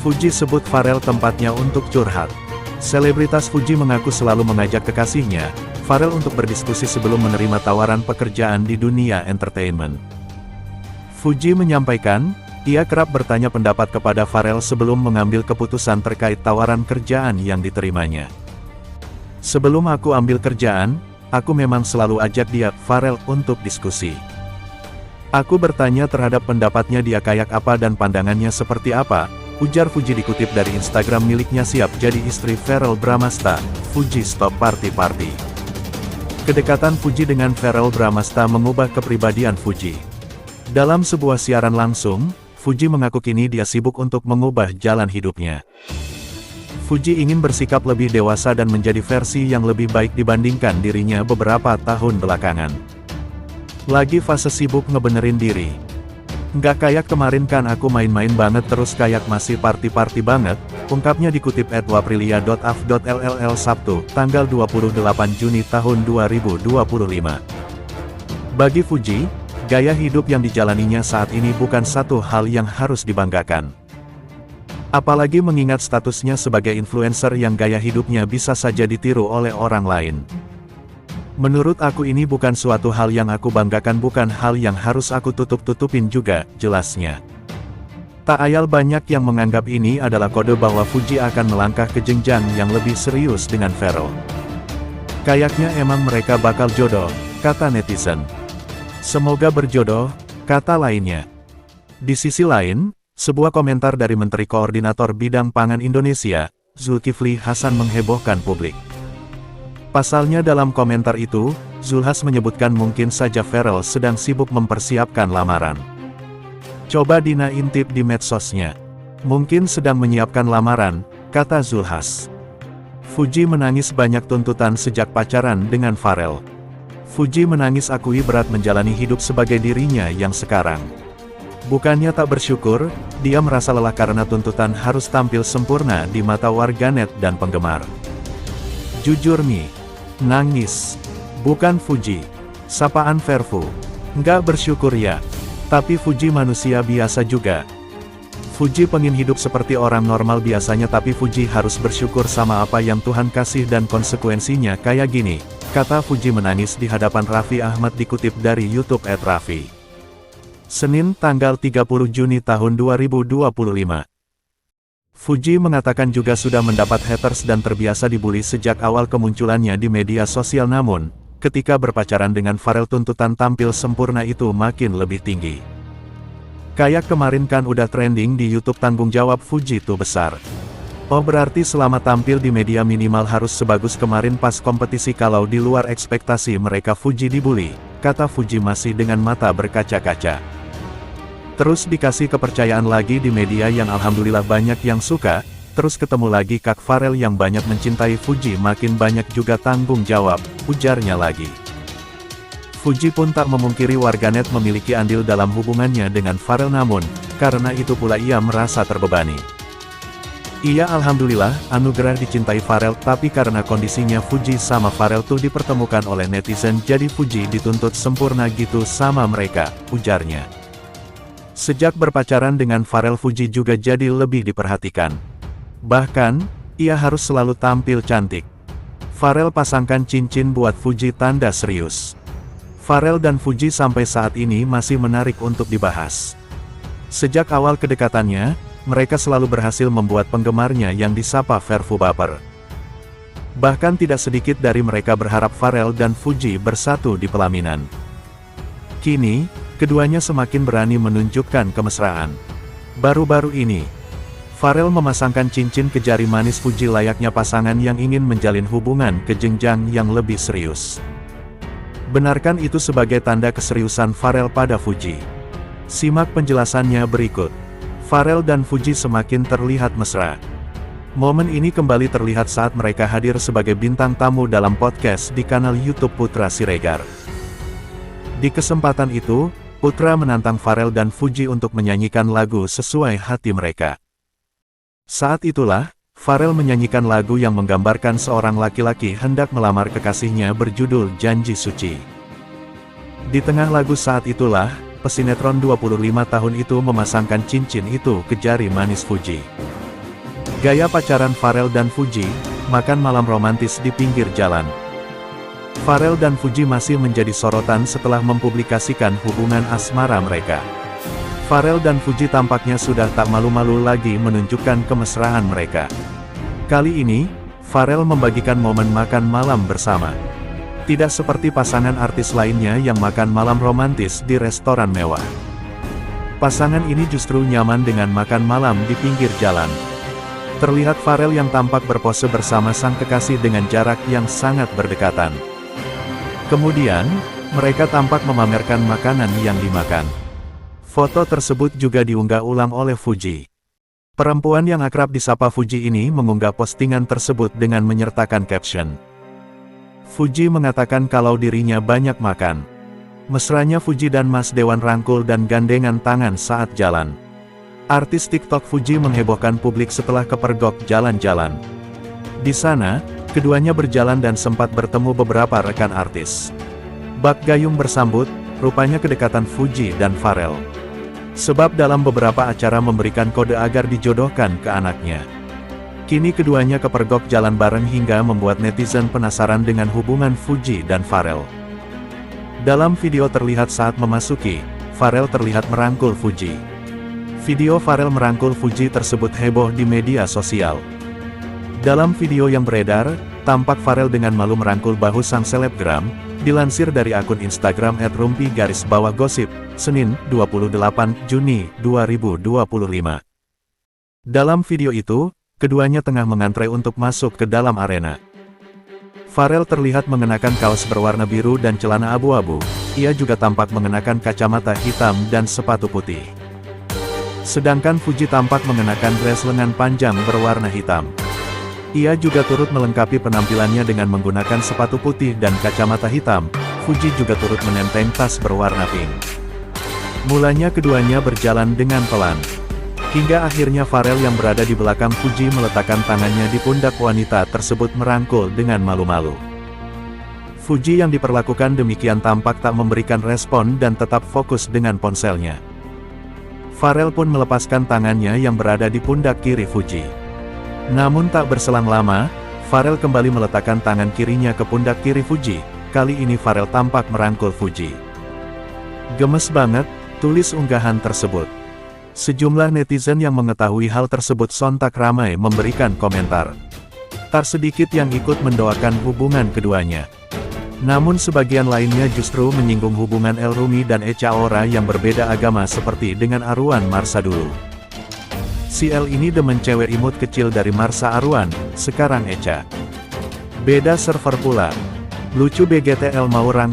Fuji sebut Pharrell tempatnya untuk curhat. Selebritas Fuji mengaku selalu mengajak kekasihnya, Pharrell untuk berdiskusi sebelum menerima tawaran pekerjaan di dunia entertainment. Fuji menyampaikan, ia kerap bertanya pendapat kepada Pharrell sebelum mengambil keputusan terkait tawaran kerjaan yang diterimanya. Sebelum aku ambil kerjaan, aku memang selalu ajak dia, Pharrell, untuk diskusi. Aku bertanya terhadap pendapatnya dia kayak apa dan pandangannya seperti apa, ujar Fuji dikutip dari Instagram miliknya. Siap jadi istri Verrell Bramasta, Fuji stop party-party. Kedekatan Fuji dengan Verrell Bramasta mengubah kepribadian Fuji. Dalam sebuah siaran langsung, Fuji mengaku kini dia sibuk untuk mengubah jalan hidupnya. Fuji ingin bersikap lebih dewasa dan menjadi versi yang lebih baik dibandingkan dirinya beberapa tahun belakangan. Lagi fase sibuk ngebenerin diri. Nggak kayak kemarin kan aku main-main banget terus kayak masih party-party banget, ungkapnya dikutip @waprilia.af.lll Sabtu, tanggal 28 Juni tahun 2025. Bagi Fuji, gaya hidup yang dijalaninya saat ini bukan satu hal yang harus dibanggakan. Apalagi mengingat statusnya sebagai influencer yang gaya hidupnya bisa saja ditiru oleh orang lain. Menurut aku ini bukan suatu hal yang aku banggakan, bukan hal yang harus aku tutup-tutupin juga, jelasnya. Tak ayal banyak yang menganggap ini adalah kode bahwa Fuji akan melangkah ke jenjang yang lebih serius dengan Verrell. Kayaknya emang mereka bakal jodoh, kata netizen. Semoga berjodoh, kata lainnya. Di sisi lain, sebuah komentar dari Menteri Koordinator Bidang Pangan Indonesia, Zulkifli Hasan menghebohkan publik. Pasalnya dalam komentar itu, Zulhas menyebutkan mungkin saja Verrell sedang sibuk mempersiapkan lamaran. Coba Dina intip di medsosnya. Mungkin sedang menyiapkan lamaran, kata Zulhas. Fuji menangis banyak tuntutan sejak pacaran dengan Pharrell. Fuji menangis akui berat menjalani hidup sebagai dirinya yang sekarang. Bukannya tak bersyukur, dia merasa lelah karena tuntutan harus tampil sempurna di mata warganet dan penggemar. Jujur nih, nangis. Bukan Fuji. Sapaan Verfu. Nggak bersyukur ya. Tapi Fuji manusia biasa juga. Fuji pengen hidup seperti orang normal biasanya, tapi Fuji harus bersyukur sama apa yang Tuhan kasih dan konsekuensinya kayak gini, kata Fuji menangis di hadapan Raffi Ahmad dikutip dari YouTube @Raffi. Senin tanggal 30 Juni tahun 2025. Fuji mengatakan juga sudah mendapat haters dan terbiasa dibully sejak awal kemunculannya di media sosial, namun, ketika berpacaran dengan Pharrell tuntutan tampil sempurna itu makin lebih tinggi. Kayak kemarin kan udah trending di YouTube, tanggung jawab Fuji tuh besar. Oh berarti selama tampil di media minimal harus sebagus kemarin pas kompetisi, kalau di luar ekspektasi mereka Fuji dibully, kata Fuji masih dengan mata berkaca-kaca. Terus dikasih kepercayaan lagi di media yang alhamdulillah banyak yang suka, terus ketemu lagi Kak Pharrell yang banyak mencintai Fuji, makin banyak juga tanggung jawab, ujarnya lagi. Fuji pun tak memungkiri warganet memiliki andil dalam hubungannya dengan Pharrell, namun, karena itu pula ia merasa terbebani. Iya alhamdulillah, anugerah dicintai Pharrell, tapi karena kondisinya Fuji sama Pharrell tuh dipertemukan oleh netizen, jadi Fuji dituntut sempurna gitu sama mereka, ujarnya. Sejak berpacaran dengan Pharrell, Fuji juga jadi lebih diperhatikan. Bahkan, ia harus selalu tampil cantik. Pharrell pasangkan cincin buat Fuji tanda serius. Pharrell dan Fuji sampai saat ini masih menarik untuk dibahas. Sejak awal kedekatannya, mereka selalu berhasil membuat penggemarnya yang disapa Verfu baper. Bahkan tidak sedikit dari mereka berharap Pharrell dan Fuji bersatu di pelaminan. Kini, keduanya semakin berani menunjukkan kemesraan. Baru-baru ini, Pharrell memasangkan cincin ke jari manis Fuji layaknya pasangan yang ingin menjalin hubungan ke jenjang yang lebih serius. Benarkan itu sebagai tanda keseriusan Pharrell pada Fuji? Simak penjelasannya berikut. Pharrell dan Fuji semakin terlihat mesra. Momen ini kembali terlihat saat mereka hadir sebagai bintang tamu dalam podcast di kanal YouTube Putra Siregar. Di kesempatan itu, Putra menantang Pharrell dan Fuji untuk menyanyikan lagu sesuai hati mereka. Saat itulah, Pharrell menyanyikan lagu yang menggambarkan seorang laki-laki hendak melamar kekasihnya berjudul Janji Suci. Di tengah lagu saat itulah, pesinetron 25 tahun itu memasangkan cincin itu ke jari manis Fuji. Gaya pacaran Pharrell dan Fuji, makan malam romantis di pinggir jalan. Pharrell dan Fuji masih menjadi sorotan setelah mempublikasikan hubungan asmara mereka. Pharrell dan Fuji tampaknya sudah tak malu-malu lagi menunjukkan kemesraan mereka. Kali ini, Pharrell membagikan momen makan malam bersama. Tidak seperti pasangan artis lainnya yang makan malam romantis di restoran mewah. Pasangan ini justru nyaman dengan makan malam di pinggir jalan. Terlihat Pharrell yang tampak berpose bersama sang kekasih dengan jarak yang sangat berdekatan. Kemudian, mereka tampak memamerkan makanan yang dimakan. Foto tersebut juga diunggah ulang oleh Fuji. Perempuan yang akrab disapa Fuji ini mengunggah postingan tersebut dengan menyertakan caption. Fuji mengatakan kalau dirinya banyak makan. Mesranya Fuji dan Mas Dewan rangkul dan gandengan tangan saat jalan. Artis TikTok Fuji menghebohkan publik setelah kepergok jalan-jalan. Di sana, keduanya berjalan dan sempat bertemu beberapa rekan artis. Bak gayung bersambut, rupanya kedekatan Fuji dan Pharrell. Sebab dalam beberapa acara memberikan kode agar dijodohkan ke anaknya. Kini keduanya kepergok jalan bareng hingga membuat netizen penasaran dengan hubungan Fuji dan Pharrell. Dalam video terlihat saat memasuki, Pharrell terlihat merangkul Fuji. Video Pharrell merangkul Fuji tersebut heboh di media sosial. Dalam video yang beredar, tampak Pharrell dengan malu merangkul bahu sang selebgram, dilansir dari akun Instagram @rumpi_gosip, Senin, 28 Juni 2025. Dalam video itu, keduanya tengah mengantre untuk masuk ke dalam arena. Pharrell terlihat mengenakan kaos berwarna biru dan celana abu-abu, ia juga tampak mengenakan kacamata hitam dan sepatu putih. Sedangkan Fuji tampak mengenakan dress lengan panjang berwarna hitam. Ia juga turut melengkapi penampilannya dengan menggunakan sepatu putih dan kacamata hitam. Fuji juga turut menenteng tas berwarna pink. Mulanya keduanya berjalan dengan pelan. Hingga akhirnya Pharrell yang berada di belakang Fuji meletakkan tangannya di pundak wanita tersebut merangkul dengan malu-malu. Fuji yang diperlakukan demikian tampak tak memberikan respon dan tetap fokus dengan ponselnya. Pharrell pun melepaskan tangannya yang berada di pundak kiri Fuji. Namun tak berselang lama, Pharrell kembali meletakkan tangan kirinya ke pundak kiri Fuji. Kali ini Pharrell tampak merangkul Fuji. Gemes banget, tulis unggahan tersebut. Sejumlah netizen yang mengetahui hal tersebut sontak ramai memberikan komentar. Tak sedikit yang ikut mendoakan hubungan keduanya. Namun sebagian lainnya justru menyinggung hubungan El Rumi dan Echa Aura yang berbeda agama seperti dengan Arwan Marsha dulu. Si El ini demen cewek imut kecil dari Marsha Arwan, sekarang Echa. Beda server pula. Lucu BGTL mau rangkul